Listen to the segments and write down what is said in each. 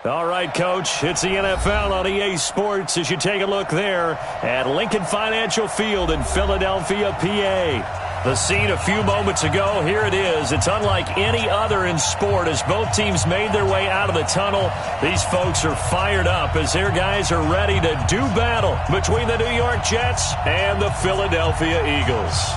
All right, Coach, it's the NFL on EA Sports as you take a look there at Lincoln Financial Field in Philadelphia, PA. The scene a few moments ago, here it is. It's unlike any other in sport as both teams made their way out of the tunnel. These folks are fired up as their guys are ready to do battle between the New York Jets and the Philadelphia Eagles.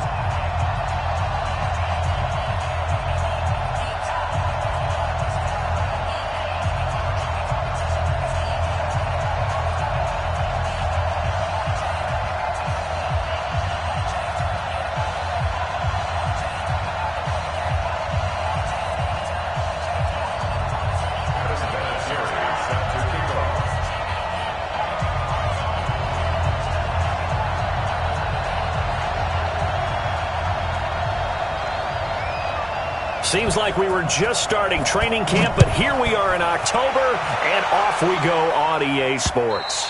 Seems like we were just starting training camp, but here we are in October, and off we go on EA Sports.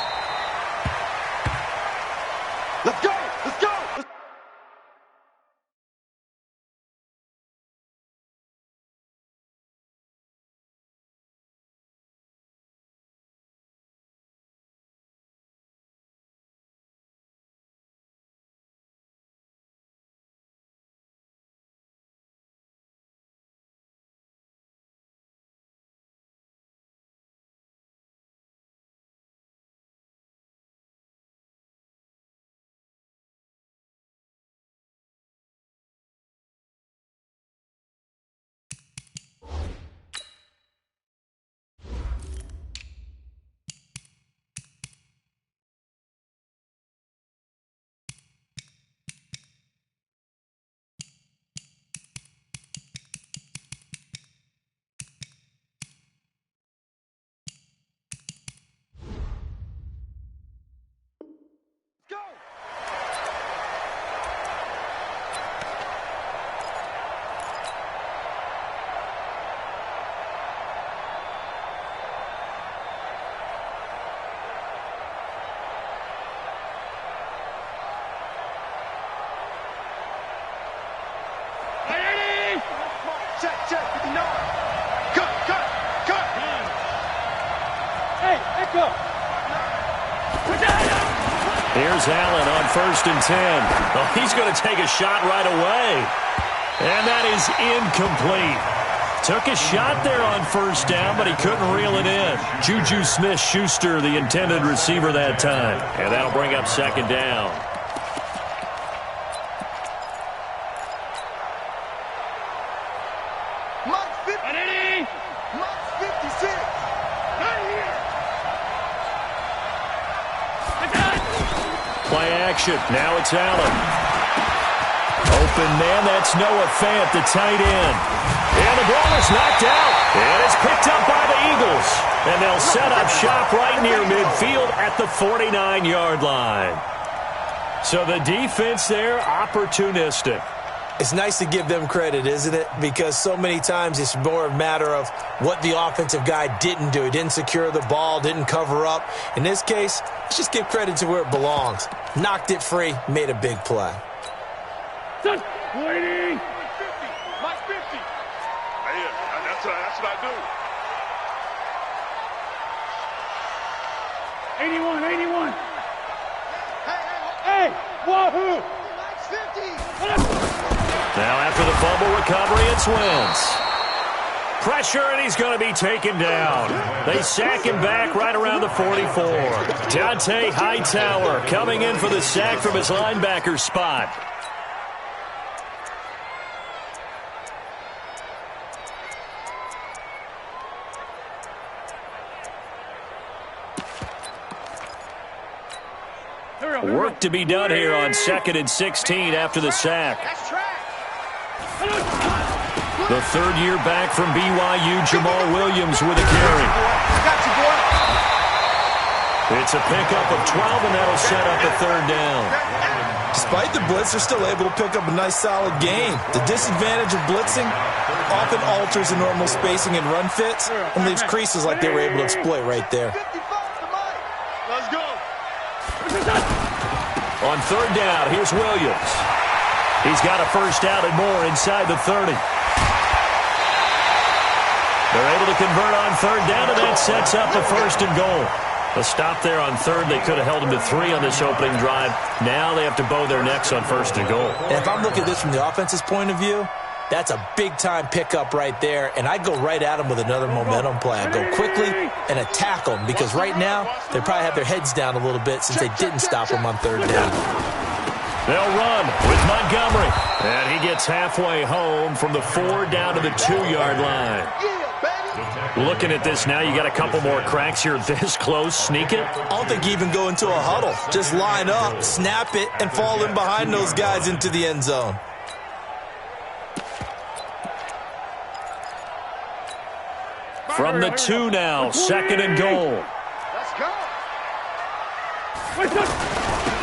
Let's go! Let's go! Check, 59. Cut. Hey, echo. Here's Allen on 1st and 10. Oh, he's going to take a shot right away. And that is incomplete. Took a shot there on 1st down, but he couldn't reel it in. Juju Smith-Schuster, the intended receiver that time. And that'll bring up 2nd down. Play action. Now it's Allen. Open man. That's Noah Fant, the tight end. And the ball is knocked out. And it's picked up by the Eagles. And they'll set up shop right near midfield at the 49-yard line. So the defense there, opportunistic. It's nice to give them credit, isn't it? Because so many times it's more a matter of what the offensive guy didn't do. He didn't secure the ball, didn't cover up. In this case, let's just give credit to where it belongs. Knocked it free, made a big play. Waiting. Mike 50. That's what I do. 81. Hey, wahoo! Mike's 50. Now after the fumble recovery, it's Wentz. Pressure, and he's going to be taken down. They sack him back right around the 44. Dante Hightower coming in for the sack from his linebacker spot. Work to be done here on 2nd and 16 after the sack. The third-year back from BYU, Jamal Williams with a carry. It's a pickup of 12, and that'll set up a 3rd down. Despite the blitz, they're still able to pick up a nice, solid gain. The disadvantage of blitzing often alters the normal spacing and run fits and leaves creases like they were able to exploit right there. Let's go. On 3rd down, here's Williams. He's got a 1st down and more inside the 30. They're able to convert on third down, and that sets up a 1st and goal. A stop there on third. They could have held them to 3 on this opening drive. Now they have to bow their necks on 1st and goal. And if I'm looking at this from the offense's point of view, that's a big-time pickup right there, and I go right at them with another momentum play. I go quickly and attack them because right now they probably have their heads down a little bit since they didn't stop them on third down. They'll run with Montgomery, and he gets halfway home from the 4 down to the 2-yard line. Looking at this now, you got a couple more cracks here this close. Sneak it? I don't think you even go into a huddle. Just line up, snap it, and fall in behind those guys into the end zone. From the 2 now, 2nd and goal. Let's go.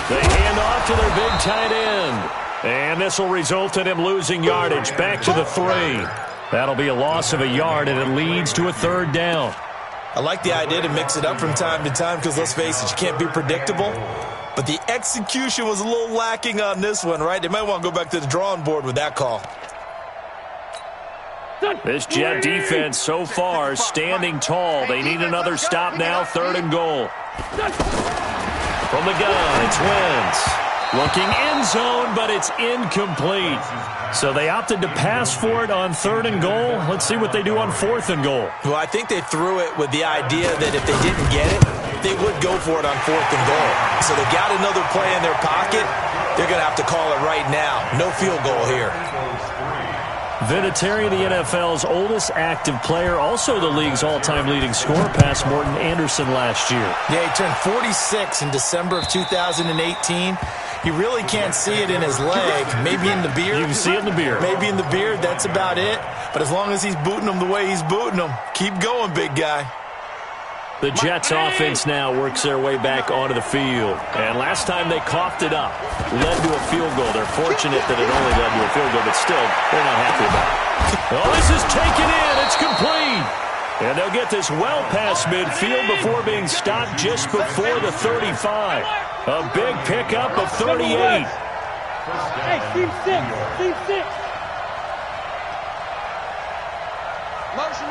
They hand off to their big tight end. And this will result in him losing yardage back to the 3. That'll be a loss of a yard, and it leads to a 3rd down. I like the idea to mix it up from time to time because, let's face it, you can't be predictable. But the execution was a little lacking on this one, right? They might want to go back to the drawing board with that call. This Jet defense so far standing tall. They need another stop now, 3rd and goal. From the gun, it's Wentz. Looking end zone, but it's incomplete. So they opted to pass for it on 3rd and goal. Let's see what they do on 4th and goal. Well, I think they threw it with the idea that if they didn't get it, they would go for it on 4th and goal. So they got another play in their pocket. They're going to have to call it right now. No field goal here. Vinatieri, the NFL's oldest active player, also the league's all-time leading scorer, past Morton Anderson last year. Yeah, he turned 46 in December of 2018. He really can't see it in his leg. Maybe in the beard. You can see it in the beard. Maybe in the beard. That's about it. But as long as he's booting them the way he's booting them, keep going, big guy. The Jets offense now works their way back onto the field. And last time they coughed it up, led to a field goal. They're fortunate that it only led to a field goal, but still, they're not happy about it. Oh, this is taken in. It's complete. And they'll get this well past midfield before being stopped just before the 35. A big pickup of 38. Hey, team 6. Team 6. Motion.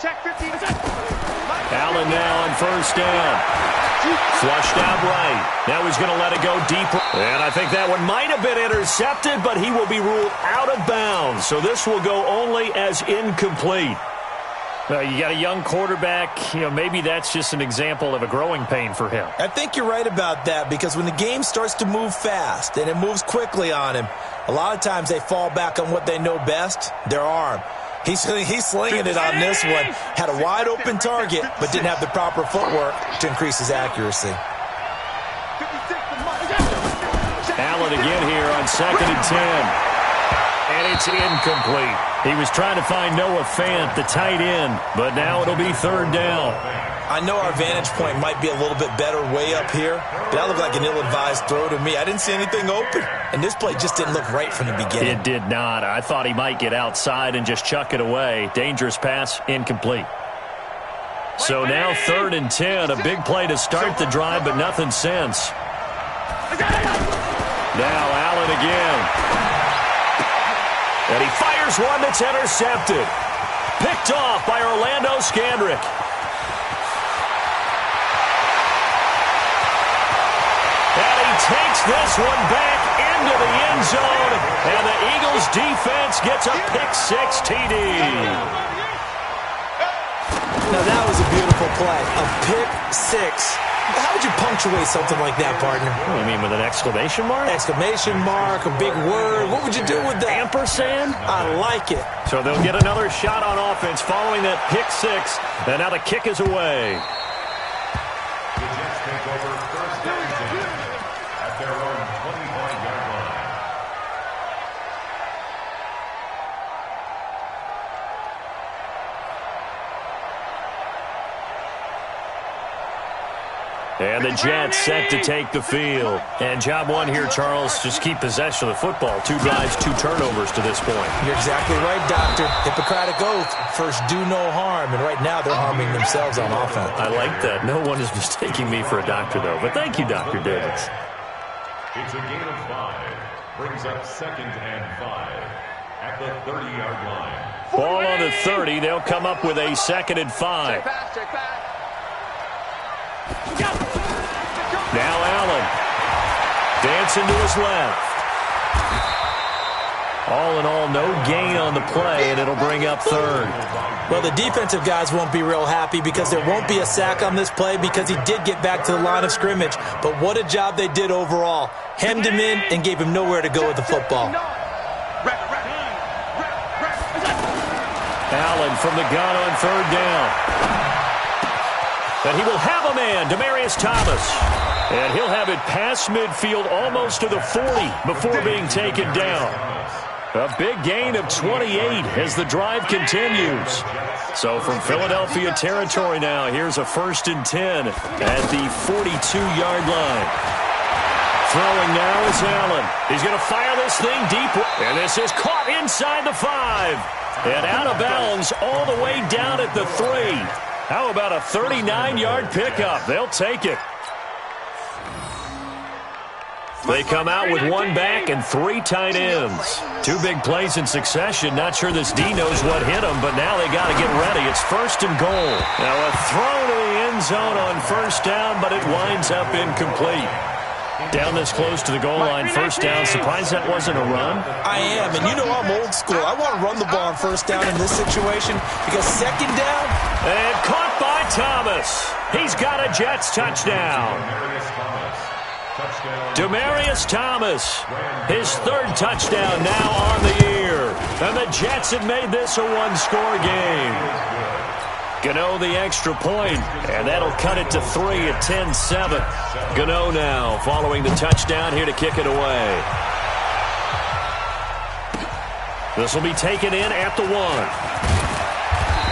Check 15. Allen now on 1st down. Flushed out right. Now he's going to let it go deeper. And I think that one might have been intercepted, but he will be ruled out of bounds. So this will go only as incomplete. You got a young quarterback. Maybe that's just an example of a growing pain for him. I think you're right about that because when the game starts to move fast and it moves quickly on him, a lot of times they fall back on what they know best, their arm. He's slinging it on this one. Had a wide open target, but didn't have the proper footwork to increase his accuracy. Allen again here on 2nd and 10. And it's incomplete. He was trying to find Noah Fant, the tight end, but now it'll be 3rd down. I know our vantage point might be a little bit better way up here, but that looked like an ill-advised throw to me. I didn't see anything open, and this play just didn't look right from the beginning. It did not. I thought he might get outside and just chuck it away. Dangerous pass, incomplete. So now 3rd and 10, a big play to start the drive, but nothing since. Now Allen again. And he fires one that's intercepted. Picked off by Orlando Scandrick. And he takes this one back into the end zone. And the Eagles defense gets a pick-6 TD. Now that was a beautiful play. A pick-6. How would you punctuate something like that, partner? What do you mean, with an exclamation mark? Exclamation mark, a big word. What would you do with that? Ampersand? I like it. So they'll get another shot on offense following that pick-6. And now the kick is away. The Jets take over 1st and 10 at their own 25-yard line. And the Jets set to take the field. And job one here, Charles, just keep possession of the football. 2 drives, 2 turnovers to this point. You're exactly right, Doctor. Hippocratic oath. First, do no harm. And right now, they're harming themselves on offense. I like that. No one is mistaking me for a doctor, though. But thank you, Dr. Davis. It's a gain of 5. brings up 2nd and 5 at the 30-yard line. Ball on the 30. They'll come up with a 2nd and 5. Check back. Now Allen. Dancing to his left. All in all, no gain on the play, and it'll bring up 3rd. Well, the defensive guys won't be real happy because there won't be a sack on this play because he did get back to the line of scrimmage. But what a job they did overall. Hemmed him in and gave him nowhere to go with the football. Allen from the gun on 3rd down. And he will have a man, Demaryius Thomas. And he'll have it past midfield almost to the 40 before being taken down. A big gain of 28 as the drive continues. So from Philadelphia territory now, here's a 1st and 10 at the 42-yard line. Throwing now is Allen. He's going to fire this thing deep. And this is caught inside the 5. And out of bounds all the way down at the 3. How about a 39-yard pickup? They'll take it. They come out with 1 back and 3 tight ends. 2 big plays in succession. Not sure this D knows what hit him, but now they got to get ready. It's 1st and goal. Now a throw to the end zone on 1st down, but it winds up incomplete. Down this close to the goal line, 1st down. Surprised that wasn't a run? I am, and you know I'm old school. I want to run the ball on 1st down in this situation because 2nd down. And caught by Thomas. He's got a Jets touchdown. Demaryius Thomas, his 3rd touchdown now on the year. And the Jets have made this a 1-score game. Gano the extra point, and that'll cut it to 3 at 10-7. Gano now following the touchdown here to kick it away. This will be taken in at the 1.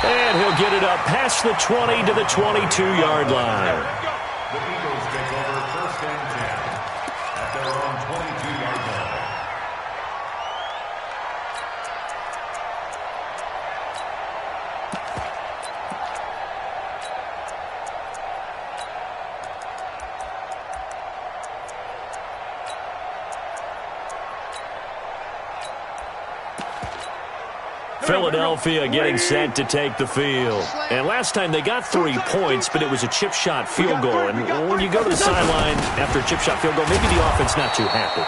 And he'll get it up past the 20 to the 22-yard line. The Eagles take over 1st and 10 at their own 22-yard line. Philadelphia getting set to take the field. And last time they got 3 points, but it was a chip shot field goal. And when you go to the sideline after a chip shot field goal, maybe the offense not too happy.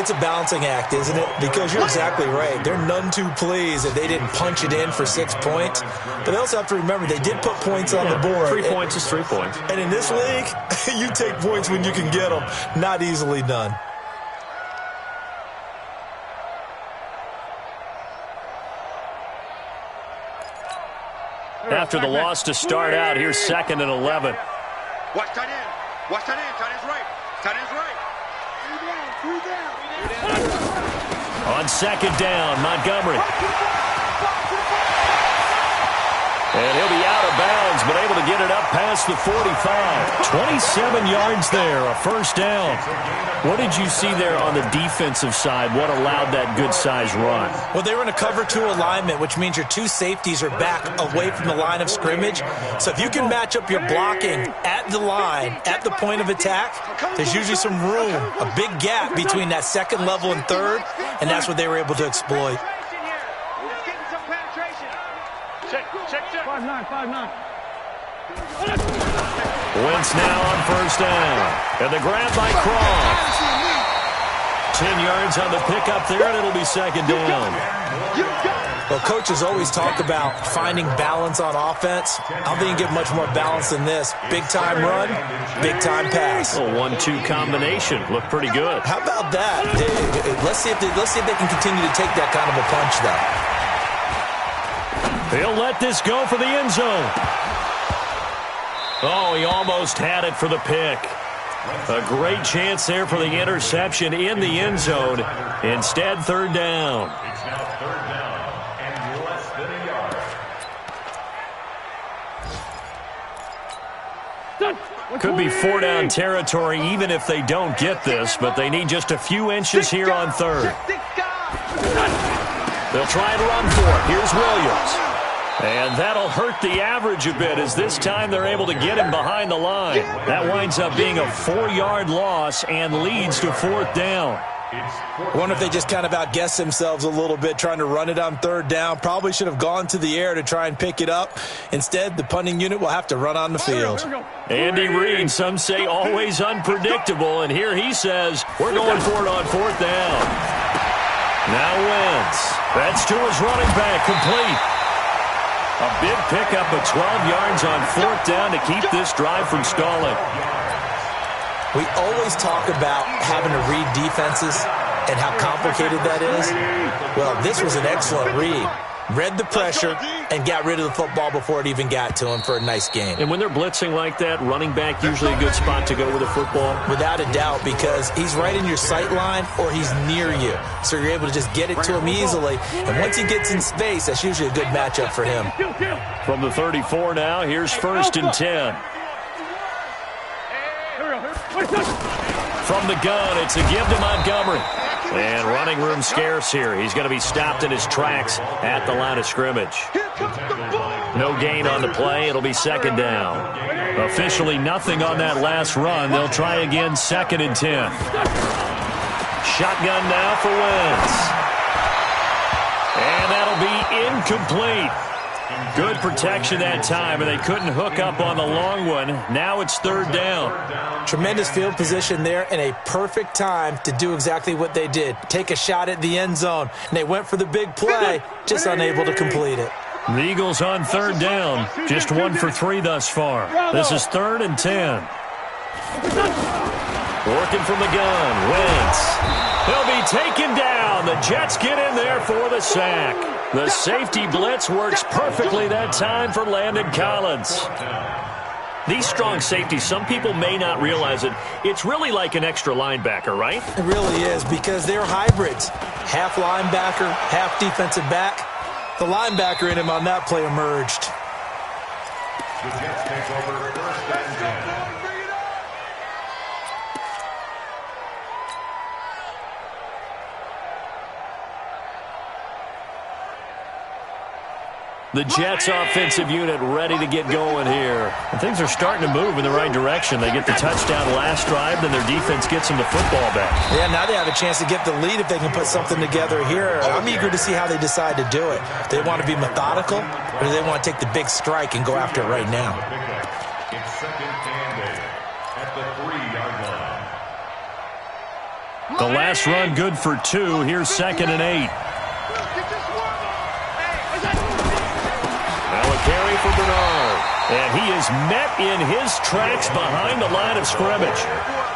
It's a balancing act, isn't it? Because you're exactly right. They're none too pleased that they didn't punch it in for 6 points. But they also have to remember they did put points on the board. 3 points is 3 points. And in this league, you take points when you can get them. Not easily done. After the loss to start out, here's 2nd and 11. Watch tight end. Watch tight end. Tight end's right. Tight end's right. On 2nd down, Montgomery. And he'll be out of bounds, but able to get it up past the 45. 27 yards there, a 1st down. What did you see there on the defensive side? What allowed that good-sized run? Well, they were in a cover 2 alignment, which means your 2 safeties are back away from the line of scrimmage. So if you can match up your blocking at the line, at the point of attack, there's usually some room, a big gap between that 2nd level and 3rd, and that's what they were able to exploit. Check. 5-9. Wentz now on 1st down. And the grab by Croft. 10 yards on the pickup there, and it'll be 2nd down. Well, coaches always talk about finding balance on offense. I don't think you get much more balance than this. Big-time run, big-time pass. A 1-2 combination. Looked pretty good. How about that? Let's see if they can continue to take that kind of a punch, though. He'll let this go for the end zone. Oh, he almost had it for the pick. A great chance there for the interception in the end zone. Instead, 3rd down. It's now 3rd down and less than a yard. Could be 4-down territory even if they don't get this, but they need just a few inches here on 3rd. They'll try and run for it. Here's Williams. And that'll hurt the average a bit as this time they're able to get him behind the line. That winds up being a 4-yard loss and leads to 4th down. I wonder if they just kind of outguessed themselves a little bit trying to run it on third down. Probably should have gone to the air to try and pick it up. Instead, the punting unit will have to run on the field. Andy Reid, some say always unpredictable, and here he says, we're going for it on fourth down. Now Wentz. That's to his running back, complete. A big pickup of 12 yards on fourth down to keep this drive from stalling. We always talk about having to read defenses and how complicated that is. Well, this was an excellent read. Read the pressure and got rid of the football before it even got to him for a nice game. And when they're blitzing like that, running back usually a good spot to go with a football? Without a doubt, because he's right in your sight line or he's near you. So you're able to just get it to him easily. And once he gets in space, that's usually a good matchup for him. From the 34 now, here's 1st and 10. From the gun, it's a give to Montgomery. And running room scarce here. He's going to be stopped in his tracks at the line of scrimmage. No gain on the play. It'll be 2nd down. Officially nothing on that last run. They'll try again 2nd and 10. Shotgun now for Wentz. And that'll be incomplete. Good protection that time, and they couldn't hook up on the long one. Now it's 3rd down. Tremendous field position there and a perfect time to do exactly what they did. Take a shot at the end zone. And they went for the big play, just unable to complete it. The Eagles on 3rd down. Just 1 for 3 thus far. This is 3rd and 10. Working from the gun. Wentz. He'll be taken down. The Jets get in there for the sack. The safety blitz works perfectly that time for Landon Collins. These strong safeties, some people may not realize it. It's really like an extra linebacker, right? It really is, because they're hybrids. Half linebacker, half defensive back. The linebacker in him on that play emerged. The Jets take over 1st and 10. The Jets offensive unit ready to get going here. And things are starting to move in the right direction. They get the touchdown last drive, then their defense gets them the football back. Yeah, now they have a chance to get the lead if they can put something together here. I'm eager to see how they decide to do it. Do they want to be methodical, or do they want to take the big strike and go after it right now? It's 2nd and 8 at the 3-yard line. The last run good for 2. Here's 2nd and 8. Now a carry for Bernard. And he is met in his tracks behind the line of scrimmage.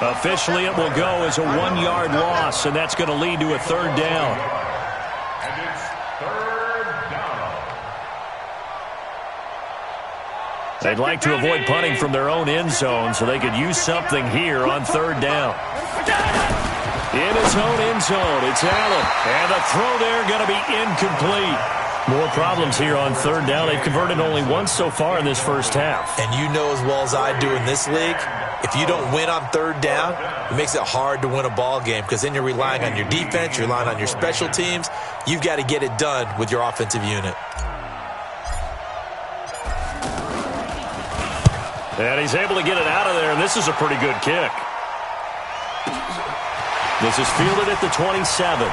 Officially, it will go as a 1-yard loss, and that's going to lead to a 3rd down. And it's 3rd down. They'd like to avoid punting from their own end zone, so they could use something here on 3rd down. In his own end zone, it's Allen. And the throw there going to be incomplete. More problems here on 3rd down. They've converted only once so far in this first half. And you know as well as I do in this league, if you don't win on 3rd down, it makes it hard to win a ball game, because then you're relying on your defense, you're relying on your special teams. You've got to get it done with your offensive unit. And he's able to get it out of there, and this is a pretty good kick. This is fielded at the 27.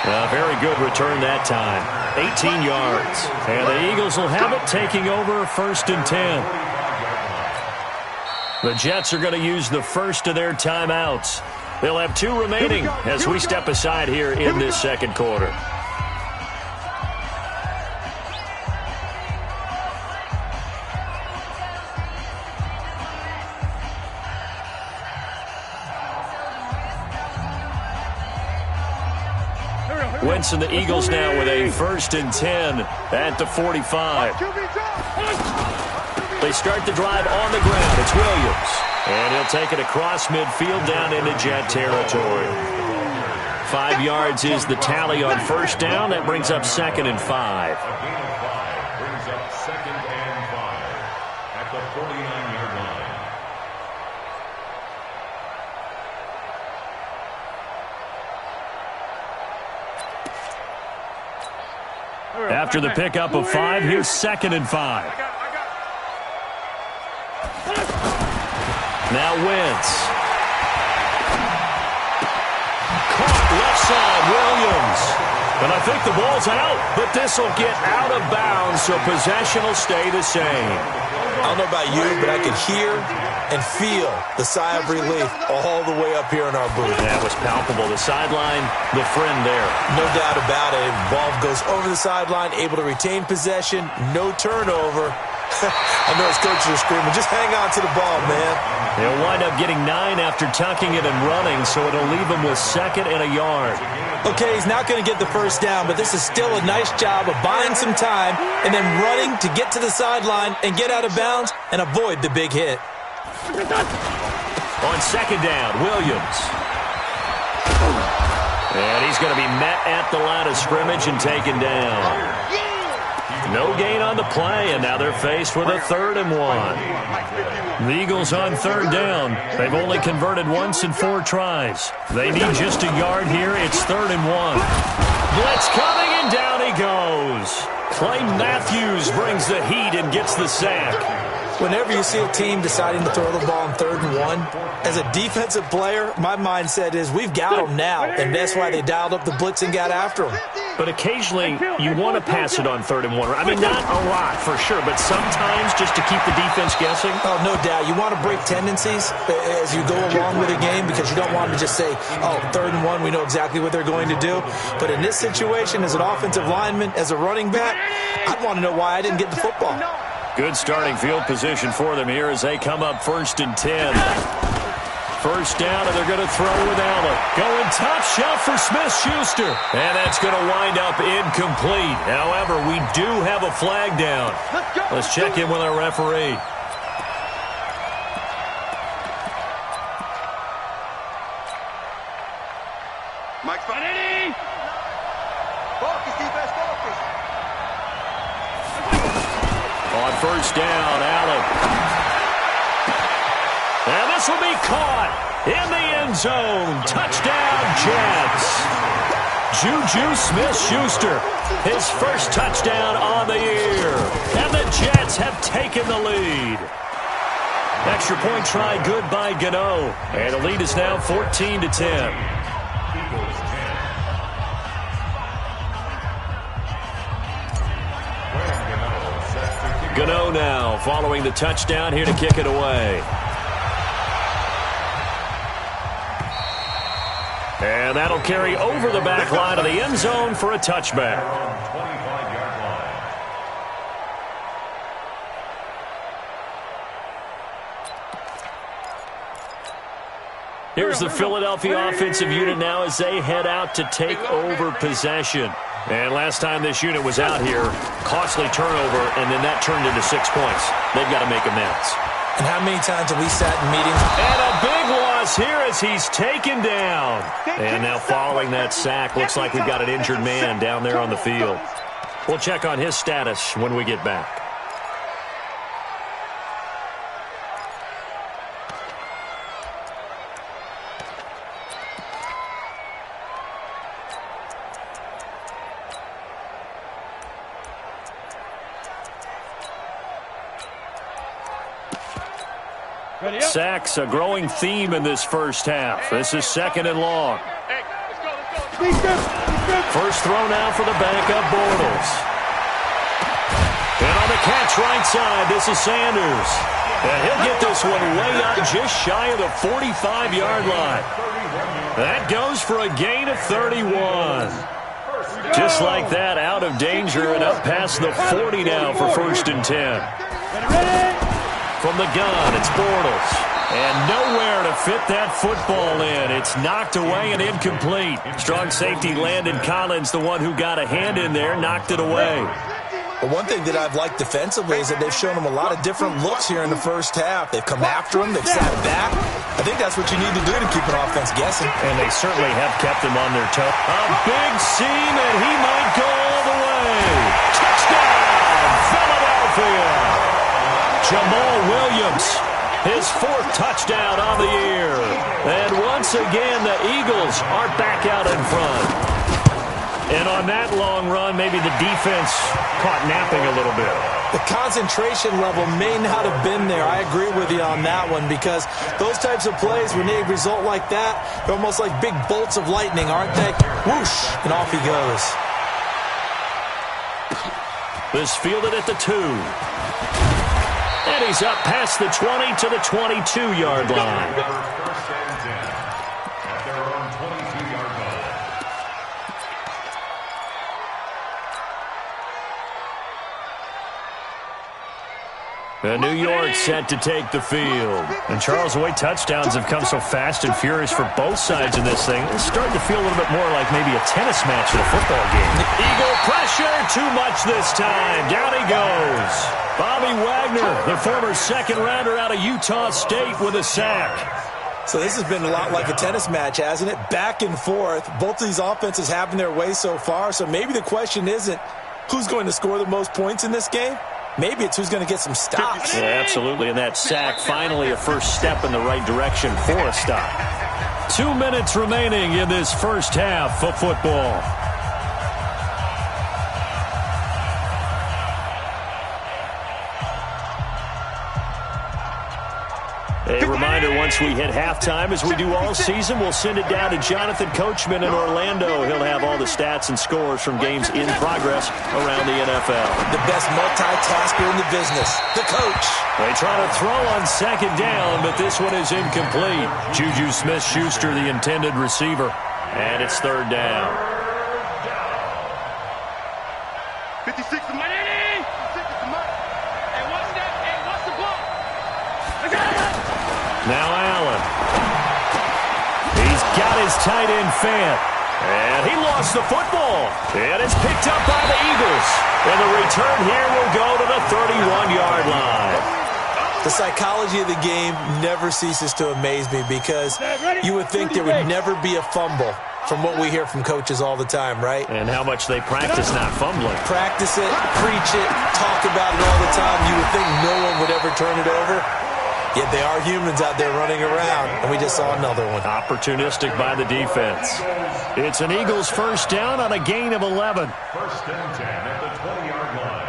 A very good return that time. 18 yards. And the Eagles will have it, taking over 1st and 10. The Jets are going to use the first of their timeouts. They'll have 2 remaining as we step aside here in this 2nd quarter. Wentz and the Eagles now with a 1st and 10 at the 45. They start the drive on the ground. It's Williams. And he'll take it across midfield down into Jet territory. 5 yards is the tally on 1st down. That brings up 2nd and 5. A gain of 5 brings up 2nd and 5 at the 49-yard line. After the pickup of 5, here's 2nd and 5. Now Wentz. Caught left side, Williams. And I think the ball's out, but this will get out of bounds, so possession will stay the same. I don't know about you, but I could hear and feel the sigh of relief all the way up here in our booth. That was palpable. The sideline, the friend there. No doubt about it. Ball goes over the sideline, able to retain possession, no turnover. I know his coaches are screaming, just hang on to the ball, man. They'll wind up getting 9 after tucking it and running, so it'll leave him with 2nd and a yard. Okay, he's not going to get the first down, but this is still a nice job of buying some time and then running to get to the sideline and get out of bounds and avoid the big hit. On 2nd down, Williams. And he's going to be met at the line of scrimmage and taken down. No gain on the play, and now they're faced with a 3rd and 1. The Eagles on 3rd down. They've only converted once in 4 tries. They need just a yard here. It's 3rd and 1. Blitz coming, and down he goes. Clay Matthews brings the heat and gets the sack. Whenever you see a team deciding to throw the ball on 3rd and 1, as a defensive player, my mindset is we've got them now, and that's why they dialed up the blitz and got after them. But occasionally, you want to pass it on 3rd and 1. I mean, not a lot for sure, but sometimes just to keep the defense guessing. Oh, no doubt. You want to break tendencies as you go along with a game because you don't want to just say, oh, 3rd and 1, we know exactly what they're going to do. But in this situation, as an offensive lineman, as a running back, I'd want to know why I didn't get the football. Good starting field position for them here as they come up 1st and 10. First down, and they're going to throw with Allen. Going top shelf for Smith-Schuster. And that's going to wind up incomplete. However, we do have a flag down. Let's check in with our referee. Mike Spaghetti! Focus, defense, focus. On 1st down, Allen. And this will be caught in the end zone. Touchdown, Jets. Juju Smith-Schuster, his first touchdown on the year. And the Jets have taken the lead. Extra point try good by Gano. And the lead is now 14-10. Gano now following the touchdown here to kick it away. And that'll carry over the back line of the end zone for a touchback. Here's the Philadelphia offensive unit now as they head out to take over possession. And last time this unit was out here, costly turnover, and then that turned into 6 points. They've got to make amends. And how many times have we sat in meetings? And a big loss here as he's taken down. And now following that sack, looks like we've got an injured man down there on the field. We'll check on his status when we get back. Sacks, a growing theme in this first half. This is 2nd and long. First throw now for the backup, Bortles. And on the catch right side, this is Sanders. And he'll get this one way out just shy of the 45-yard line. That goes for a gain of 31. Just like that, out of danger and up past the 40 now for 1st and 10. From the gun, it's Bortles. And nowhere to fit that football in. It's knocked away and incomplete. Strong safety Landon Collins, the one who got a hand in there, knocked it away. But one thing that I've liked defensively is that they've shown them a lot of different looks here in the first half. They've come after them. They've sat back. I think that's what you need to do to keep an offense guessing. And they certainly have kept them on their toes. A big seam, and he might go all the way. Touchdown, Philadelphia. Jamal Williams, his 4th touchdown on the year. And once again, the Eagles are back out in front. And on that long run, maybe the defense caught napping a little bit. The concentration level may not have been there. I agree with you on that one, because those types of plays, when they result like that, they're almost like big bolts of lightning, aren't they? Whoosh, and off he goes. This fielded at the 2. And he's up past the 20 to the 22-yard line. First and 10 at their own 22-yard line. New York set to take the field. And Charles, the way touchdowns have come so fast and furious for both sides in this thing, it's starting to feel a little bit more like maybe a tennis match in a football game. Eagle pressure, too much this time. Down he goes. Bobby Wagner, the former second-rounder out of Utah State, with a sack. So this has been a lot like a tennis match, hasn't it? Back and forth. Both of these offenses having their way so far. So maybe the question isn't who's going to score the most points in this game. Maybe it's who's going to get some stops. Yeah, absolutely. And that sack, finally a first step in the right direction for a stop. 2 minutes remaining in this first half of football. A reminder, once we hit halftime, as we do all season, we'll send it down to Jonathan Coachman in Orlando. He'll have all the stats and scores from games in progress around the NFL. The best multitasker in the business, the coach. They try to throw on second down, but this one is incomplete. Juju Smith-Schuster, the intended receiver. And it's third down. 56 the money. 56 the money. Hey, what's that? Hey, what's the ball? Now Allen. He's got his tight end Fant. And he lost the football. And it's picked up by the Eagles. And the return here will go to the 31-yard line. The psychology of the game never ceases to amaze me, because you would think there would never be a fumble from what we hear from coaches all the time, right? And how much they practice not fumbling. Practice it, preach it, talk about it all the time. You would think no one would ever turn it over. Yet they are humans out there running around, and we just saw another one. Opportunistic by the defense. It's an Eagles first down on a gain of 11. First and 10 at the 20-yard line.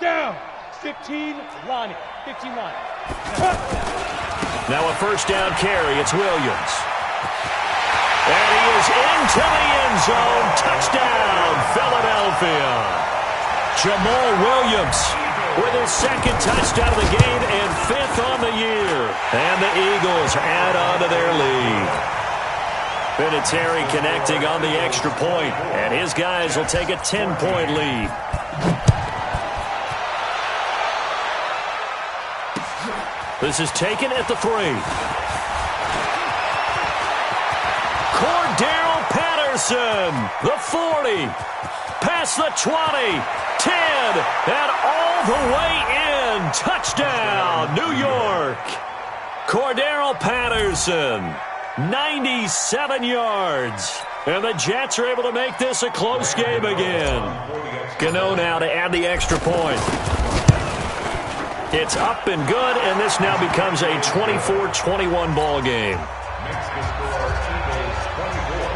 Down. 15, Lonnie. 15, Lonnie. Now a first down carry. It's Williams. And he is into the end zone. Touchdown, Philadelphia. Jamal Williams with his second touchdown of the game and fifth on the year. And the Eagles add on to their lead. Vinatieri connecting on the extra point, and his guys will take a 10-point lead. This is taken at the 3. Patterson, the 40, past the 20, 10, and all the way in. Touchdown, New York. Cordero Patterson, 97 yards. And the Jets are able to make this a close game again. Gano now to add the extra point. It's up and good, and this now becomes a 24-21 ball game. Makes the score Eagles 24,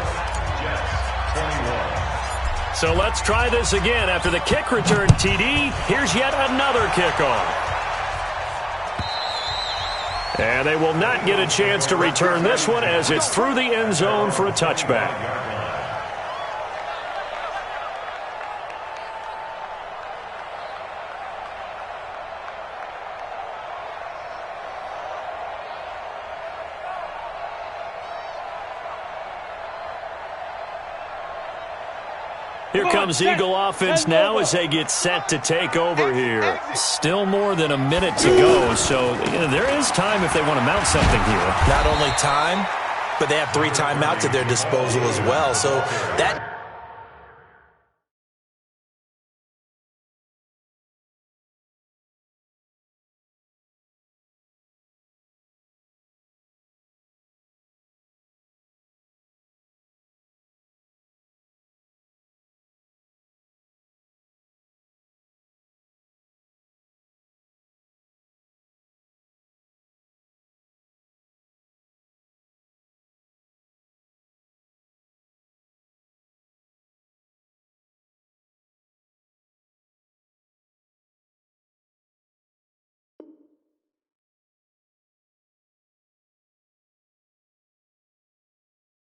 Jets 21. So let's try this again. After the kick return TD, here's yet another kickoff. And they will not get a chance to return this one as it's through the end zone for a touchback. Here comes Eagle offense now as they get set to take over here. Still more than a minute to go, so there is time if they want to mount something here. Not only time, but they have 3 timeouts at their disposal as well. So that...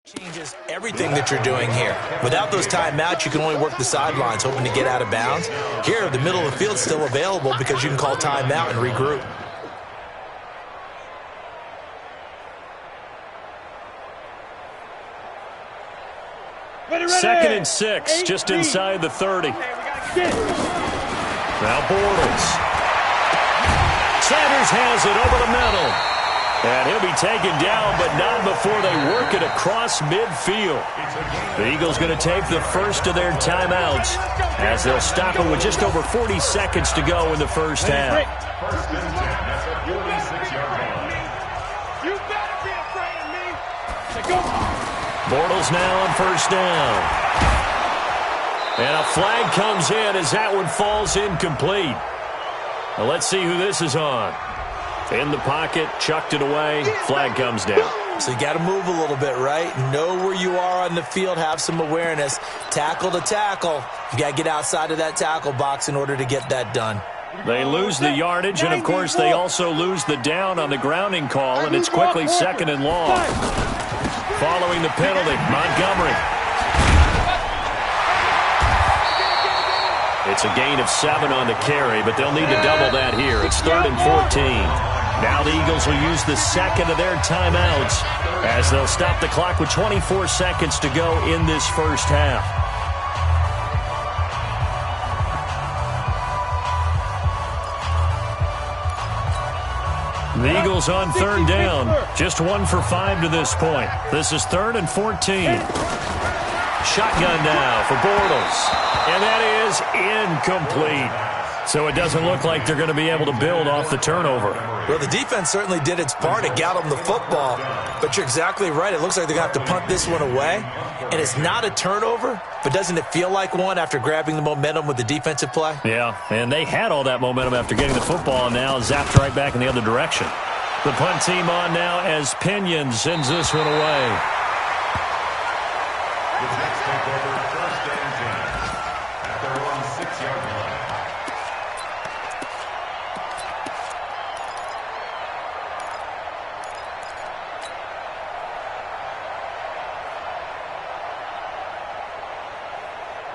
changes everything that you're doing here. Without those timeouts, you can only work the sidelines, hoping to get out of bounds. Here, the middle of the field's still available because you can call timeout and regroup. Second and 6, just inside the 30. Now Bortles. Sanders has it over the middle. And he'll be taken down, but not before they work it across midfield. The Eagles going to take the first of their timeouts as they'll stop it with just over 40 seconds to go in the first half. First and 10, that's a 46-yard line. You better be afraid of me. Go. Bortles now on first down. And a flag comes in as that one falls incomplete. Now let's see who this is on. In the pocket, chucked it away, flag comes down. So you got to move a little bit, right? Know where you are on the field, have some awareness. Tackle to tackle. You got to get outside of that tackle box in order to get that done. They lose the yardage, and of course they also lose the down on the grounding call, and it's quickly second and long. Following the penalty, Montgomery. It's a gain of 7 on the carry, but they'll need to double that here. It's 3rd and 14. Now the Eagles will use the second of their timeouts as they'll stop the clock with 24 seconds to go in this first half. The Eagles on 3rd down. Just 1 for 5 to this point. This is 3rd and 14. Shotgun now for Bortles. And that is incomplete. So it doesn't look like they're going to be able to build off the turnover. Well, the defense certainly did its part to get them the football. But you're exactly right. It looks like they're going to have to punt this one away. And it's not a turnover, but doesn't it feel like one after grabbing the momentum with the defensive play? Yeah, and they had all that momentum after getting the football and now zapped right back in the other direction. The punt team on now as Pinion sends this one away. The Jets take over 1st and 10 at their own 6-yard line.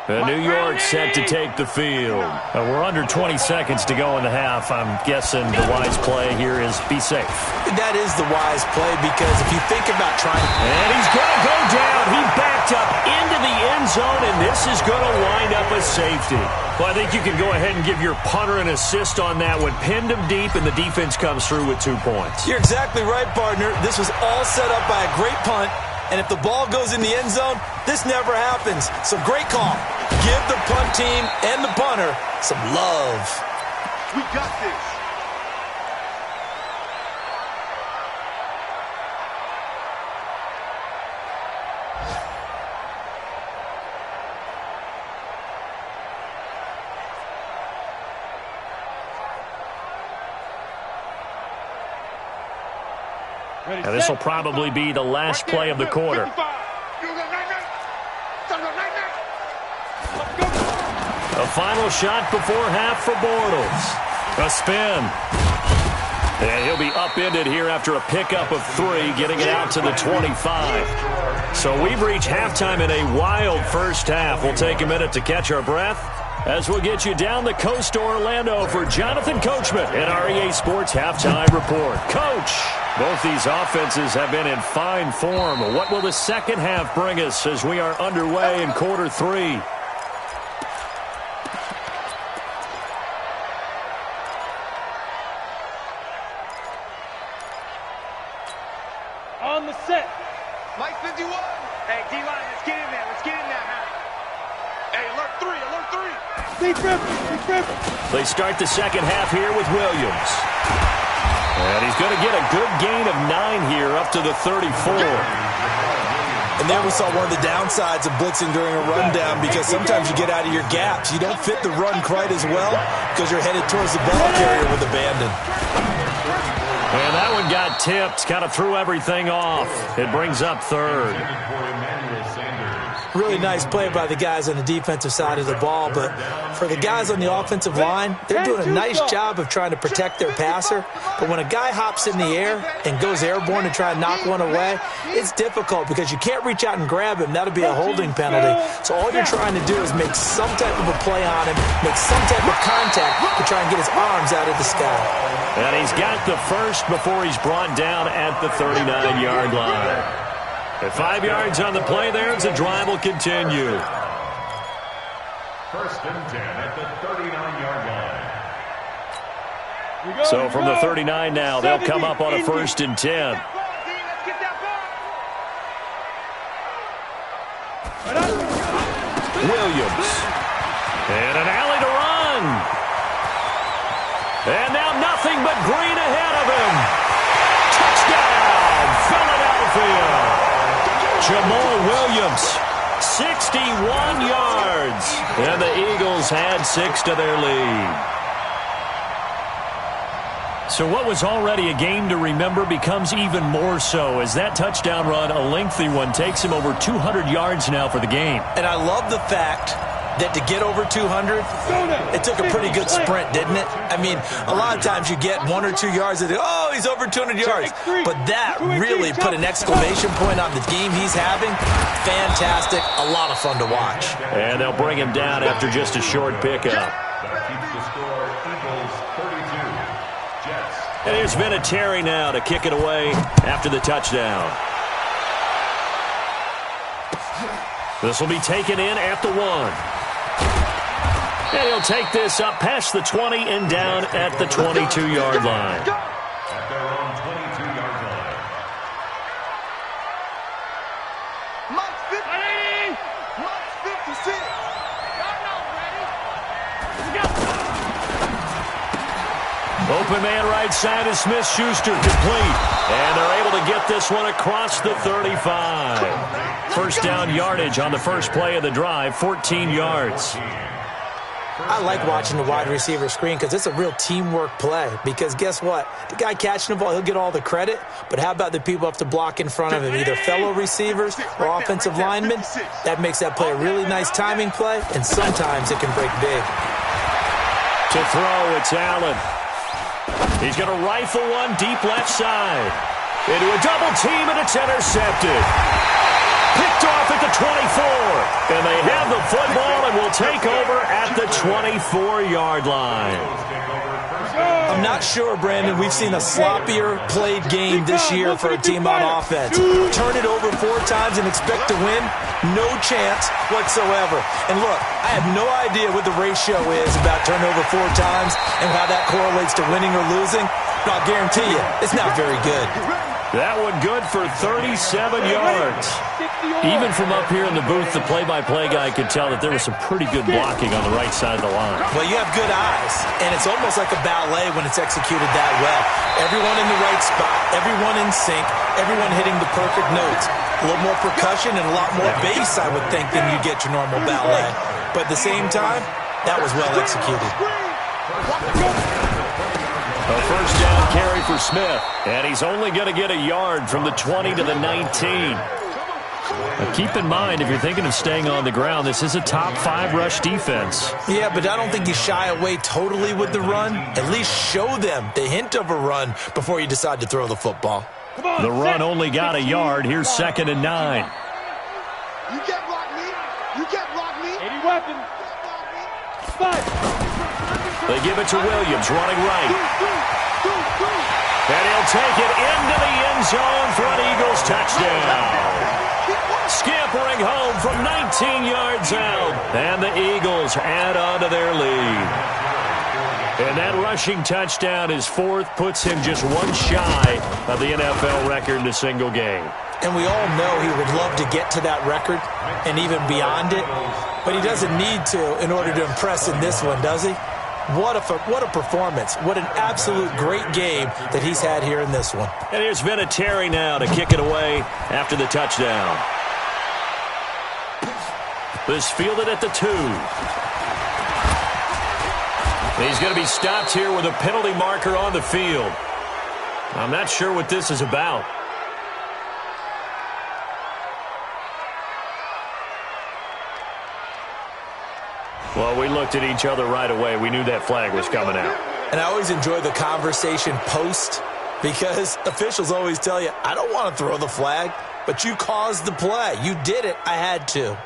New York set to take the field. We're under 20 seconds to go in the half. I'm guessing the wise play here is be safe. That is the wise play because if you think about trying... And he's going to go down. He backed up into the end zone, and this is going to wind up a safety. Well, I think you can go ahead and give your punter an assist on that one. Pinned him deep, and the defense comes through with 2 points. You're exactly right, partner. This was all set up by a great punt And if the ball goes in the end zone, this never happens. So great call. Give the punt team and the punter some love. We got this. And this will probably be the last play of the quarter. A final shot before half for Bortles. A spin. And he'll be upended here after a pickup of 3, getting it out to the 25. So we've reached halftime in a wild first half. We'll take a minute to catch our breath as we'll get you down the coast to Orlando for Jonathan Coachman in our EA Sports Halftime Report. Coach, both these offenses have been in fine form. What will the second half bring us as we are underway in quarter 3? On the set. Mike 51. Hey, D-line, let's get in there. Let's get in there, man. Hey, alert 3, alert 3. Deep rip. They start the second half here with Williams. And he's going to get a good gain of 9 here up to the 34. And there we saw one of the downsides of blitzing during a rundown, because sometimes you get out of your gaps. You don't fit the run quite as well because you're headed towards the ball carrier with abandon. And that one got tipped, kind of threw everything off. It brings up 3rd. Really nice play by the guys on the defensive side of the ball, but for the guys on the offensive line, they're doing a nice job of trying to protect their passer. But when a guy hops in the air and goes airborne to try and knock one away, it's difficult because you can't reach out and grab him. That'll be a holding penalty. So all you're trying to do is make some type of a play on him, make some type of contact to try and get his arms out of the sky. And he's got the first before he's brought down at the 39-yard line. At 5 yards on the play there, as the drive will continue. First and 10 at the 39-yard line. So from the 39 now, they'll come up on a first and 10. Williams. And an alley to run. And now nothing but green ahead of him. Touchdown, Philadelphia. Jamal Williams, 61 yards. And the Eagles had 6 to their lead. So what was already a game to remember becomes even more so as that touchdown run, a lengthy one, takes him over 200 yards now for the game. And I love the fact that to get over 200, it took a pretty good sprint, didn't it? I mean, a lot of times you get 1 or 2 yards and oh, he's over 200 yards. But that really put an exclamation point on the game he's having. Fantastic. A lot of fun to watch. And they'll bring him down after just a short pickup. That keeps the score Eagles 32, Jets. And here's Vinatieri now to kick it away after the touchdown. This will be taken in at the 1. And he'll take this up past the 20 and down at the 22-yard line. At their own 22-yard line. Mike 50. Mike 56. Open man right side is Smith-Schuster, complete. And they're able to get this one across the 35. First down yardage on the first play of the drive, 14 yards. I like watching the wide receiver screen because it's a real teamwork play. Because guess what? The guy catching the ball, he'll get all the credit. But how about the people up to block in front of him, either fellow receivers or offensive linemen? That makes that play a really nice timing play, and sometimes it can break big. To throw, it's Allen. He's going to rifle one deep left side. Into a double team, and it's intercepted. Picked off at the 24. And they have the football and will take over at the 24-yard line. I'm not sure, Brandon, we've seen a sloppier played game this year for a team on offense. Turn it over 4 times and expect to win? No chance whatsoever. And look, I have no idea what the ratio is about turnover 4 times and how that correlates to winning or losing. But I'll guarantee you, it's not very good. That one good for 37 yards. Even from up here in the booth, the play-by-play guy could tell that there was some pretty good blocking on the right side of the line. Well, you have good eyes, and it's almost like a ballet when it's executed that well. Everyone in the right spot, everyone in sync, everyone hitting the perfect notes. A little more percussion and a lot more bass, I would think, than you get your normal ballet. But at the same time, that was well executed. A first down carry for Smith, and he's only going to get a yard from the 20 to the 19. Now keep in mind, if you're thinking of staying on the ground, this is a top 5 rush defense. Yeah, but I don't think you shy away totally with the run. At least show them the hint of a run before you decide to throw the football. The run only got a yard. Here's 2nd and 9. You can't block me. You can't block me. 80 weapons. 5. They give it to Williams, running right. And he'll take it into the end zone for an Eagles touchdown. Scampering home from 19 yards out. And the Eagles add on to their lead. And that rushing touchdown, his 4th, puts him just one shy of the NFL record in a single game. And we all know he would love to get to that record and even beyond it. But he doesn't need to in order to impress in this one, does he? What a performance. What an absolute great game that he's had here in this one. And here's Vinatieri now to kick it away after the touchdown. This fielded at the 2. He's going to be stopped here with a penalty marker on the field. I'm not sure what this is about. Well, we looked at each other right away. We knew that flag was coming out. And I always enjoy the conversation post because officials always tell you, I don't want to throw the flag, but you caused the play. You did it. I had to.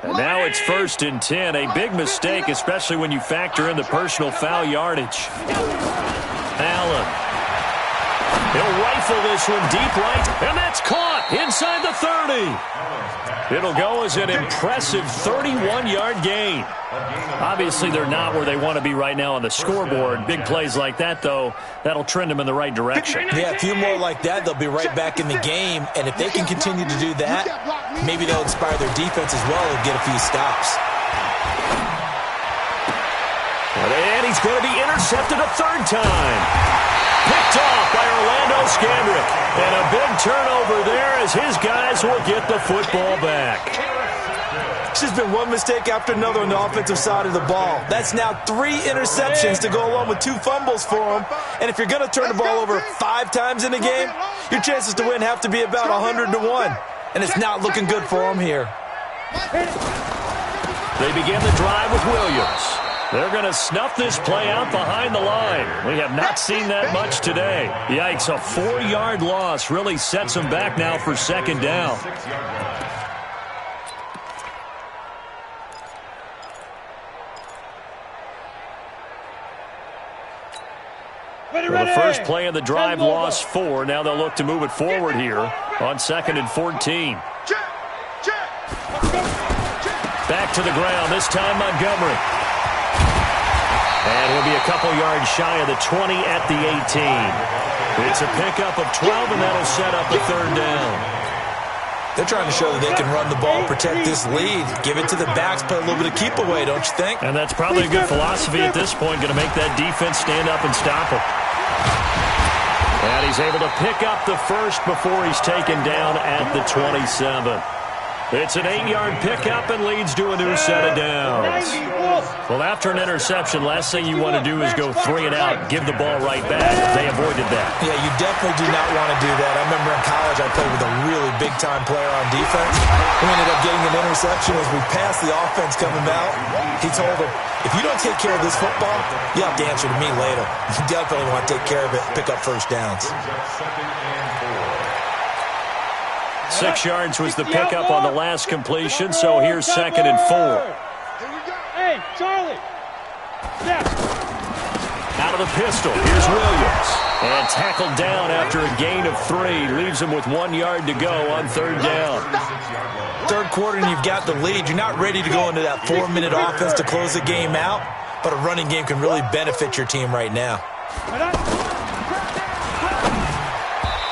And now it's 1st and 10. A big mistake, especially when you factor in the personal foul yardage. Allen. He'll rifle this one deep right, and that's caught inside the 30. It'll go as an impressive 31-yard gain. Obviously, they're not where they want to be right now on the scoreboard. Big plays like that, though, that'll trend them in the right direction. Yeah, a few more like that, they'll be right back in the game. And if they can continue to do that, maybe they'll inspire their defense as well and get a few stops. And he's going to be intercepted a 3rd time. Picked off by Orlando Scandrick. And a big turnover there as his guys will get the football back. It's just been one mistake after another on the offensive side of the ball. That's now 3 interceptions to go along with 2 fumbles for him. And if you're going to turn the ball over 5 times in a game, your chances to win have to be about 100 to 1. And it's not looking good for him here. They begin the drive with Williams. They're going to snuff this play out behind the line. We have not seen that much today. Yikes, a 4-yard loss really sets them back now for 2nd down. Well, the first play of the drive lost 4. Now they'll look to move it forward here on 2nd and 14. Back to the ground, this time Montgomery. And he'll be a couple yards shy of the 20 at the 18. It's a pickup of 12, and that'll set up a 3rd down. They're trying to show that they can run the ball, protect this lead, give it to the backs, play a little bit of keep away, don't you think? And that's probably a good philosophy at this point, going to make that defense stand up and stop him. And he's able to pick up the 1st before he's taken down at the 27. It's an 8-yard pickup and leads to a new set of downs. Well, after an interception, last thing you want to do is go 3 and out, give the ball right back. They avoided that. Yeah, you definitely do not want to do that. I remember in college I played with a really big-time player on defense. We ended up getting an interception as we passed the offense coming out. He told him, if you don't take care of this football, you have to answer to me later. You definitely want to take care of it, pick up 1st downs. 6 yards was the pickup on the last completion, so here's 2nd and 4. Hey, Charlie. Out of the pistol. Here's Williams. And tackled down after a gain of 3. Leaves him with 1 yard to go on 3rd down. Third quarter and you've got the lead. You're not ready to go into that 4-minute offense to close the game out, but a running game can really benefit your team right now.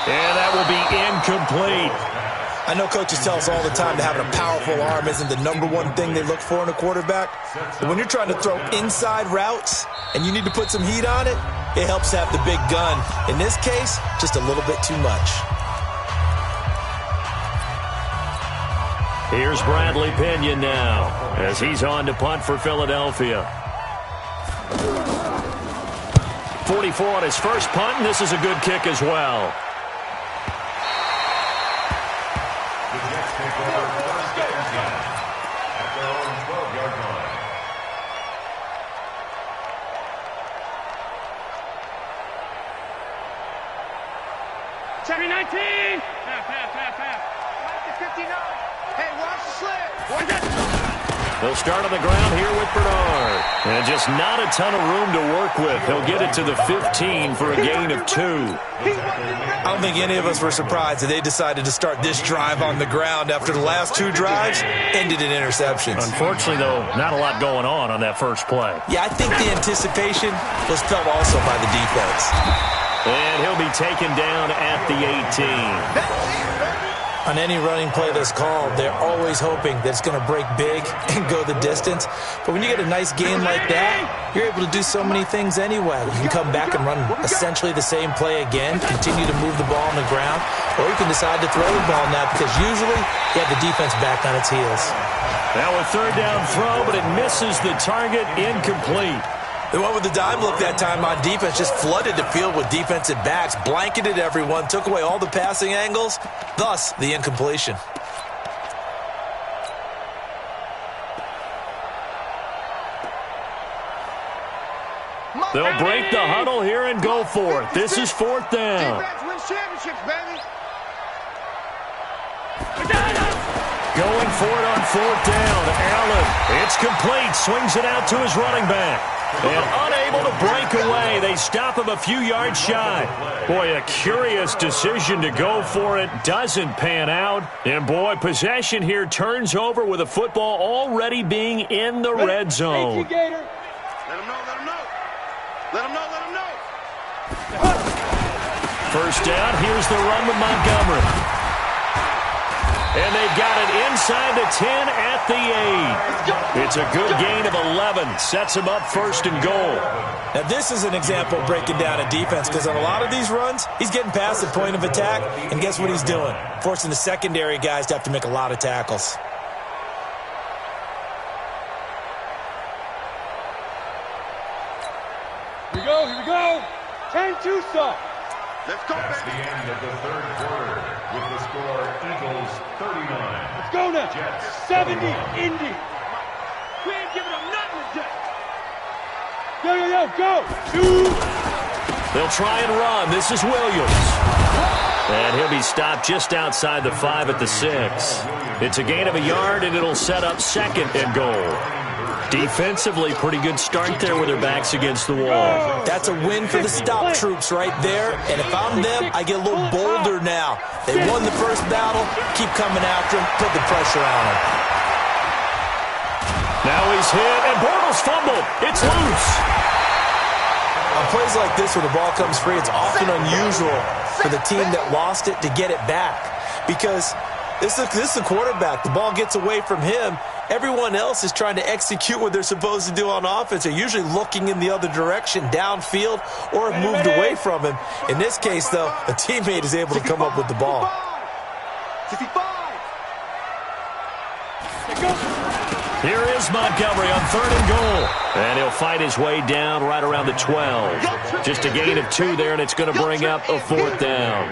And that will be incomplete. I know coaches tell us all the time that having a powerful arm isn't the #1 thing they look for in a quarterback. But when you're trying to throw inside routes and you need to put some heat on it, it helps to have the big gun. In this case, just a little bit too much. Here's Bradley Pinion now as he's on to punt for Philadelphia. 44 on his first punt, and this is a good kick as well. The Jets take over 1st and 10 at their own 12-yard line. Cherry 19! Half. 59. Hey, watch the slip. They'll start on the ground here with Bernard. And just not a ton of room to work with. He'll get it to the 15 for a gain of 2. I don't think any of us were surprised that they decided to start this drive on the ground after the last 2 drives ended in interceptions. Unfortunately, though, not a lot going on that first play. Yeah, I think the anticipation was felt also by the defense. And he'll be taken down at the 18. On any running play that's called, they're always hoping that it's going to break big and go the distance. But when you get a nice game like that, you're able to do so many things anyway. You can come back and run essentially the same play again, continue to move the ball on the ground, or you can decide to throw the ball now because usually you have the defense back on its heels. Now a 3rd down throw, but it misses the target, incomplete. They went with the dime look that time on defense, just flooded the field with defensive backs, blanketed everyone, took away all the passing angles, thus the incompletion. They'll break the huddle here and go for it. This is 4th down. Defense wins championships, baby. Going for it on 4th down. Allen, it's complete, swings it out to his running back. And unable to break away. They stop him a few yards shy. Boy, a curious decision to go for it. Doesn't pan out. And boy, possession here turns over with a football already being in the red zone. Let him know. Let him know. First down, here's the run with Montgomery. And they've got it inside the 10 at the 8. It's a good gain of 11. Sets them up 1st and goal. Now, this is an example of breaking down a defense because on a lot of these runs, he's getting past the point of attack, and guess what he's doing? Forcing the secondary guys to have to make a lot of tackles. Here we go. 10-2 stop. Let's go, That's the baby. end of the 3rd quarter with the score Eagles 39. Let's go now. Jets 70, 31. Indy. We ain't giving them nothing today. Yo, go. 2. They'll try and run. This is Williams. And he'll be stopped just outside the 5 at the 6. It's a gain of a yard, and it'll set up 2nd and goal. Defensively, pretty good start there with their backs against the wall. That's a win for the stop troops right there. And if I'm them, I get a little bolder now. They won the first battle. Keep coming after them. Put the pressure on them. Now he's hit, and Bortles fumbled. It's loose. On plays like this where the ball comes free, it's often unusual for the team that lost it to get it back. Because this is the quarterback. The ball gets away from him. Everyone else is trying to execute what they're supposed to do on offense. They're usually looking in the other direction, downfield, or have moved away from him. In this case, though, a teammate is able to come up with the ball. 55. Here is Montgomery on 3rd and goal. And he'll fight his way down right around the 12. Just a gain of 2 there, and it's going to bring up a 4th down.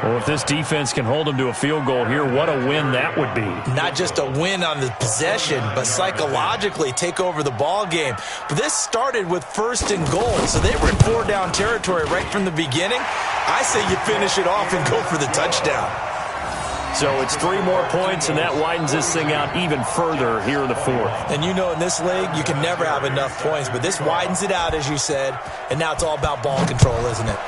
Well, if this defense can hold them to a field goal here, what a win that would be. Not just a win on the possession, but psychologically take over the ball game. But this started with 1st and goal, so they were in 4-down territory right from the beginning. I say you finish it off and go for the touchdown. So it's 3 more points, and that widens this thing out even further here in the fourth. And you know in this league, you can never have enough points, but this widens it out, as you said, and now it's all about ball control, isn't it?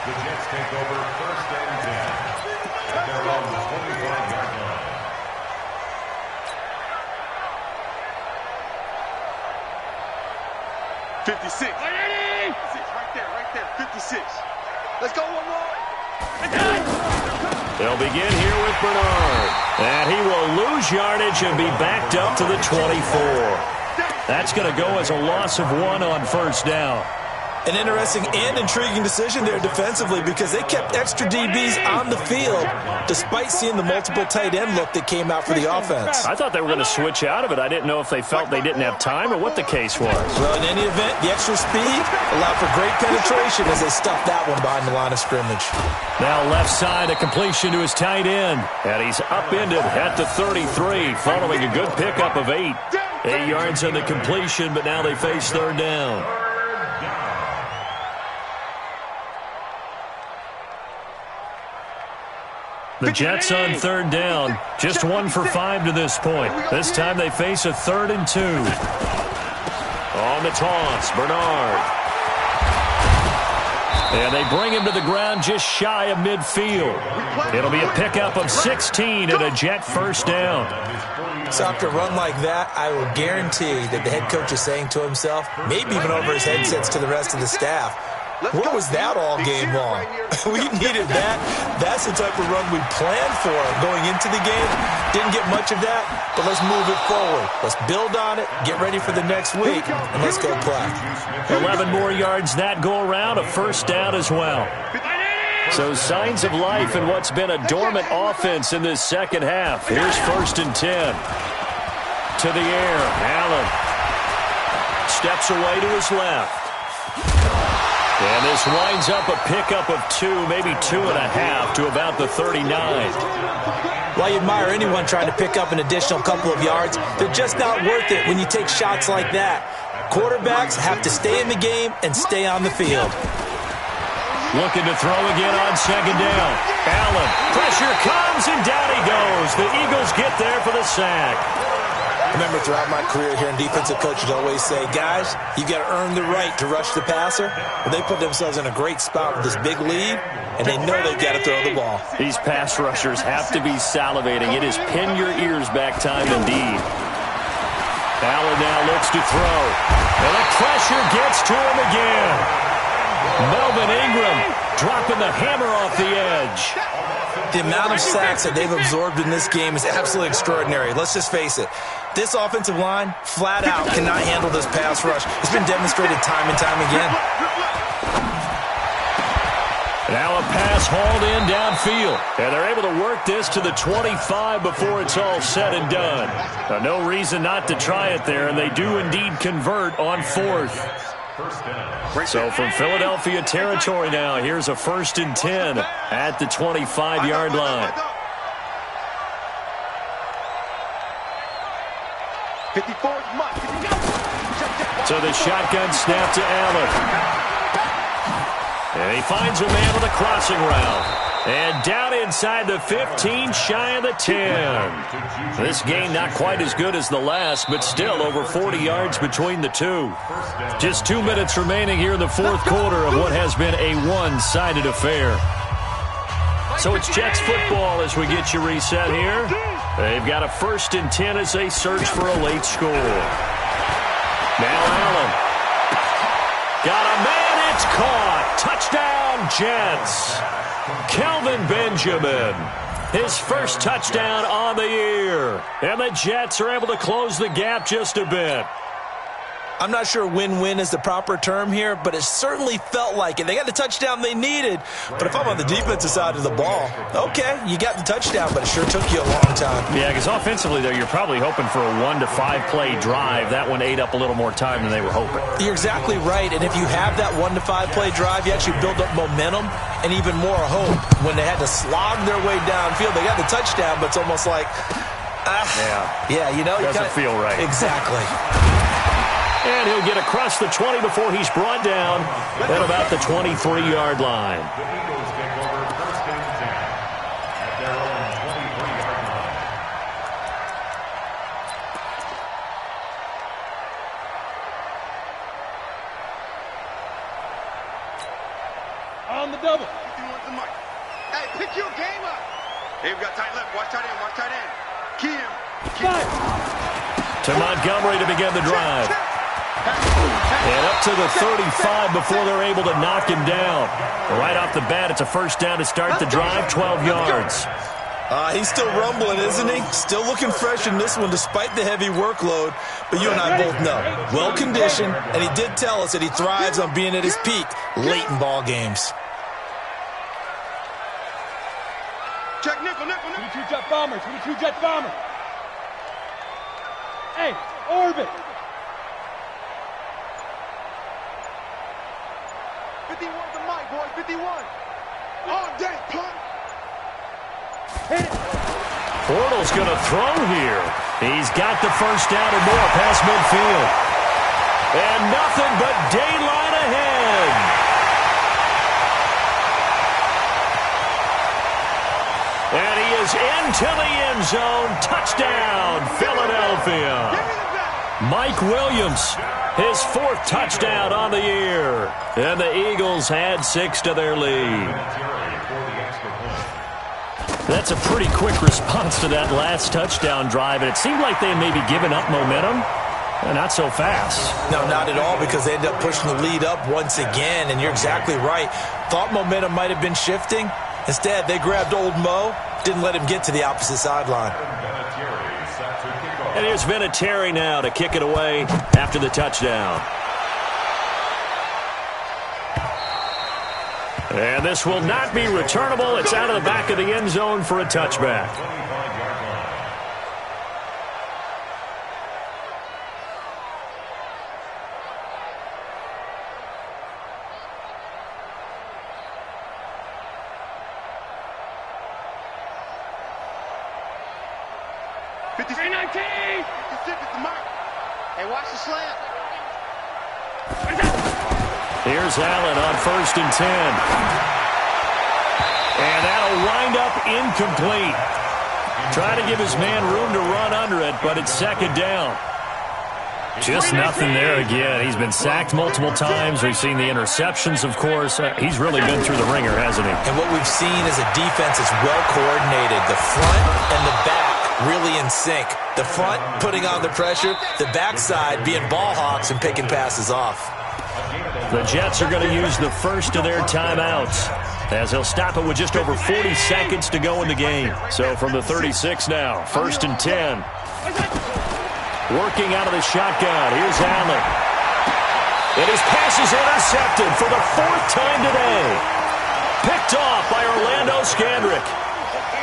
The Jets take over 1st and 10 at their own 21-yard line. $56. Right there. 56. Let's go one more. They'll begin here with Bernard. And he will lose yardage and be backed up to the 24. That's going to go as a loss of 1 on 1st down. An interesting and intriguing decision there defensively because they kept extra DBs on the field despite seeing the multiple tight end look that came out for the offense. I thought they were going to switch out of it. I didn't know if they felt they didn't have time or what the case was. Well, in any event, the extra speed allowed for great penetration as they stuffed that one behind the line of scrimmage. Now left side, a completion to his tight end. And he's upended at the 33 following a good pickup of 8. 8 yards on the completion, but now they face 3rd down. The Jets on 3rd down, just 1 for 5 to this point. This time they face a 3rd and 2. On the toss, Bernard. And they bring him to the ground just shy of midfield. It'll be a pickup of 16 and a Jet 1st down. So after a run like that, I will guarantee that the head coach is saying to himself, maybe even over his headsets to the rest of the staff, where was that all game long? We needed that. That's the type of run we planned for going into the game. Didn't get much of that, but let's move it forward. Let's build on it, get ready for the next week, and let's go play. 11 more yards that go around, a 1st down as well. So signs of life in what's been a dormant offense in this second half. Here's 1st and 10. To the air, Allen steps away to his left. And this winds up a pickup of 2, maybe 2.5 to about the 39. While you admire anyone trying to pick up an additional couple of yards, they're just not worth it when you take shots like that. Quarterbacks have to stay in the game and stay on the field. Looking to throw again on 2nd down. Allen, pressure comes, and down he goes. The Eagles get there for the sack. I remember throughout my career here in defensive coaches always say, guys, you got to earn the right to rush the passer. Well, they put themselves in a great spot with this big lead, and they know they've got to throw the ball. These pass rushers have to be salivating. It is pin your ears back time indeed. Allen now looks to throw. And the pressure gets to him again. Melvin Ingram dropping the hammer off the edge. The amount of sacks that they've absorbed in this game is absolutely extraordinary. Let's just face it. This offensive line, flat out, cannot handle this pass rush. It's been demonstrated time and time again. Now a pass hauled in downfield. And they're able to work this to the 25 before it's all said and done. Now, no reason not to try it there, and they do indeed convert on 4th. So from Philadelphia territory now, here's a 1st and 10 at the 25-yard line. 54 must. So the shotgun snap to Allen. And he finds a man with a crossing route. And down inside the 15, shy of the 10. This game not quite as good as the last, but still over 40 yards between the two. Just 2 minutes remaining here in the 4th quarter of what has been a one-sided affair. So it's Jets football as we get you reset here. They've got a 1st and 10 as they search for a late score. Now Allen. Got a man, it's caught. Touchdown, Jets. Kelvin Benjamin, his first touchdown on the year. And the Jets are able to close the gap just a bit. I'm not sure win-win is the proper term here, but it certainly felt like it. They got the touchdown they needed, but if I'm on the defensive side of the ball, okay, you got the touchdown, but it sure took you a long time. Yeah, because offensively, though, you're probably hoping for a 1 to 5 play drive. That one ate up a little more time than they were hoping. You're exactly right, and if you have that 1 to 5 play drive, you actually build up momentum and even more hope. When they had to slog their way downfield, they got the touchdown, but it's almost like, yeah, you know, doesn't feel right. Exactly. And he'll get across the 20 before he's brought down at about the 23-yard line. The Eagles take over 1st and 10 at their own 23-yard line. On the double. Hey, pick your game up. Hey, we got tight left. Watch tight end. Watch tight end. Key him. To Montgomery to begin the drive. And up to the 35 before they're able to knock him down. Right off the bat, it's a first down to start the drive, 12 yards. He's still rumbling, isn't he? Still looking fresh in this one despite the heavy workload. But you and I both know, well-conditioned, and he did tell us that he thrives on being at his peak late in ball games. Check nickel. 22 jet bomber. 22 jet bomber. Hey, orbit. 51 to Mike, boys. 51. All day, punt. Hit it. Bortles going to throw here. He's got the first down and more past midfield. And nothing but daylight ahead. And he is into the end zone. Touchdown, Philadelphia. Mike Williams, his 4th touchdown on the year. And the Eagles add 6 to their lead. That's a pretty quick response to that last touchdown drive, and it seemed like they had maybe given up momentum. Not so fast. No, not at all, because they ended up pushing the lead up once again, and you're exactly right. Thought momentum might have been shifting. Instead, they grabbed old Mo, didn't let him get to the opposite sideline. And here's Vinatieri now to kick it away after the touchdown. And this will not be returnable. It's out of the back of the end zone for a touchback. Hey, watch the slant. Here's Allen on 1st and 10. And that'll wind up incomplete. Trying to give his man room to run under it, but it's 2nd down. Just nothing there again. He's been sacked multiple times. We've seen the interceptions, of course. He's really been through the ringer, hasn't he? And what we've seen is a defense that's well coordinated. The front and the back really in sync. The front putting on the pressure, the backside being ball hawks and picking passes off. The Jets are going to use the first of their timeouts, as they'll stop it with just over 40 seconds to go in the game. So from the 36 now, 1st and 10. Working out of the shotgun. Here's Allen. And his pass is intercepted for the 4th time today. Picked off by Orlando Scandrick.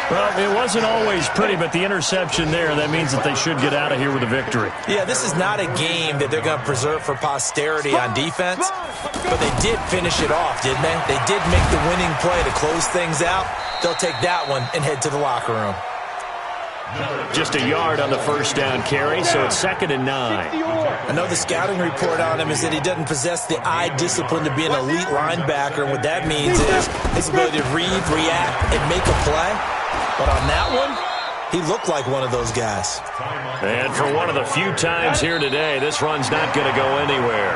Well, it wasn't always pretty, but the interception there, that means that they should get out of here with a victory. Yeah, this is not a game that they're going to preserve for posterity on defense, but they did finish it off, didn't they? They did make the winning play to close things out. They'll take that one and head to the locker room. Just a yard on the first down carry, so it's 2nd and 9. I know the scouting report on him is that he doesn't possess the eye discipline to be an elite linebacker. And what that means is his ability to read, react, and make a play. But on that one, he looked like one of those guys. And for one of the few times here today, this run's not going to go anywhere.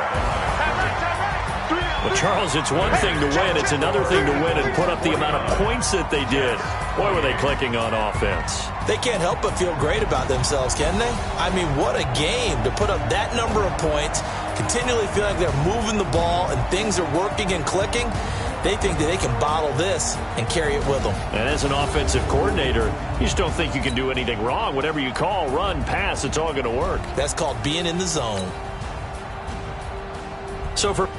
Well, Charles, it's one thing to win. It's another thing to win and put up the amount of points that they did. Boy, were they clicking on offense. They can't help but feel great about themselves, can they? I mean, what a game to put up that number of points, continually feel like they're moving the ball and things are working and clicking. They think that they can bottle this and carry it with them. And as an offensive coordinator, you just don't think you can do anything wrong. Whatever you call, run, pass, it's all going to work. That's called being in the zone. So for